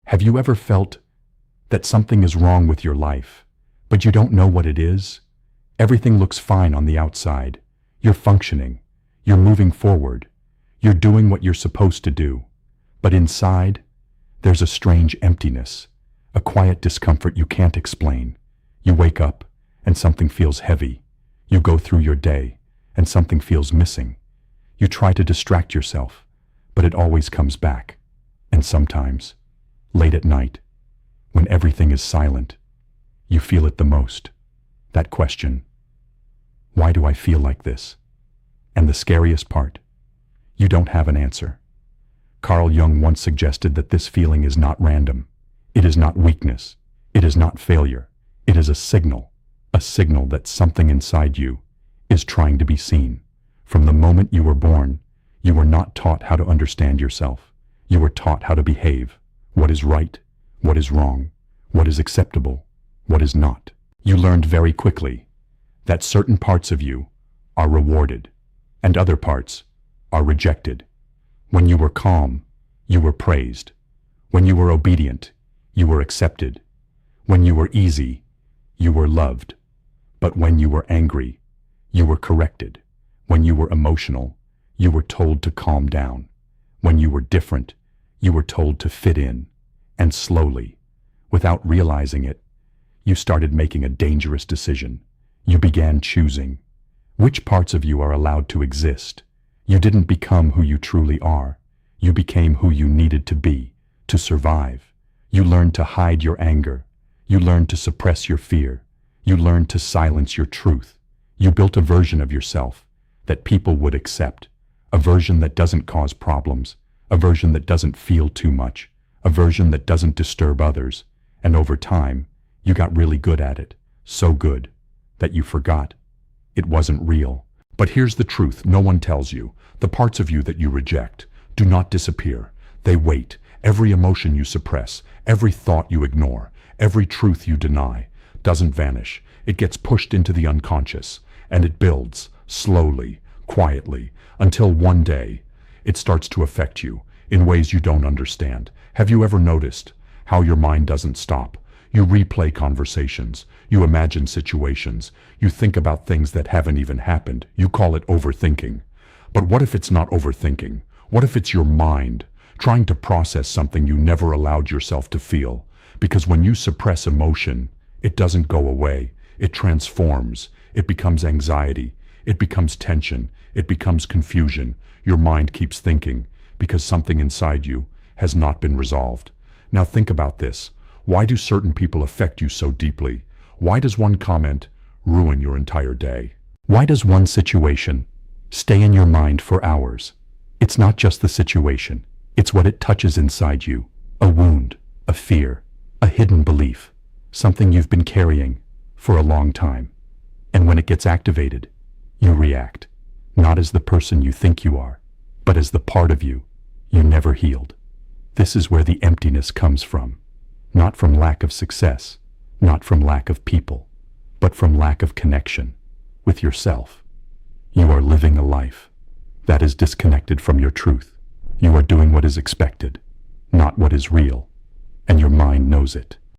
Have you ever felt that something is wrong with your life, but you don't know what it is? Everything looks fine on the outside. You're functioning. You're moving forward. You're doing what you're supposed to do. But inside, there's a strange emptiness, a quiet discomfort you can't explain. You wake up, and something feels heavy. You go through your day, and something feels missing. You try to distract yourself, but it always comes back. And sometimes, late at night, when everything is silent, you feel it the most. That question, why do I feel like this? And the scariest part, you don't have an answer. Carl Jung once suggested that this feeling is not random. It is not weakness. It is not failure. It is a signal that something inside you is trying to be seen. From the moment you were born, you were not taught how to understand yourself. You were taught how to behave. What is right? What is wrong? What is acceptable? What is not? You learned very quickly that certain parts of you are rewarded and other parts are rejected. When you were calm, you were praised. When you were obedient, you were accepted. When you were easy, you were loved. But when you were angry, you were corrected. When you were emotional, you were told to calm down. When you were different, you were told to fit in. And slowly, without realizing it, you started making a dangerous decision. You began choosing which parts of you are allowed to exist. You didn't become who you truly are. You became who you needed to be, to survive. You learned to hide your anger. You learned to suppress your fear. You learned to silence your truth. You built a version of yourself that people would accept, a version that doesn't cause problems, a version that doesn't feel too much, a version that doesn't disturb others. And over time, you got really good at it, so good that you forgot it wasn't real. But here's the truth no one tells you. The parts of you that you reject do not disappear. They wait. Every emotion you suppress, every thought you ignore, every truth you deny doesn't vanish. It gets pushed into the unconscious, and it builds, slowly, quietly, until one day it starts to affect you in ways you don't understand. Have you ever noticed how your mind doesn't stop? You replay conversations, you imagine situations, you think about things that haven't even happened. You call it overthinking. But what if it's not overthinking? What if it's your mind trying to process something you never allowed yourself to feel? Because when you suppress emotion, it doesn't go away. It transforms. It becomes anxiety. It becomes tension. It becomes confusion. Your mind keeps thinking because something inside you has not been resolved. Now think about this. Why do certain people affect you so deeply? Why does one comment ruin your entire day? Why does one situation stay in your mind for hours? It's not just the situation. It's what it touches inside you. A wound, a fear, a hidden belief, something you've been carrying for a long time. And when it gets activated, you react, not as the person you think you are, but as the part of you never healed. This is where the emptiness comes from. Not from lack of success, not from lack of people, but from lack of connection with yourself. You are living a life that is disconnected from your truth. You are doing what is expected, not what is real, and your mind knows it.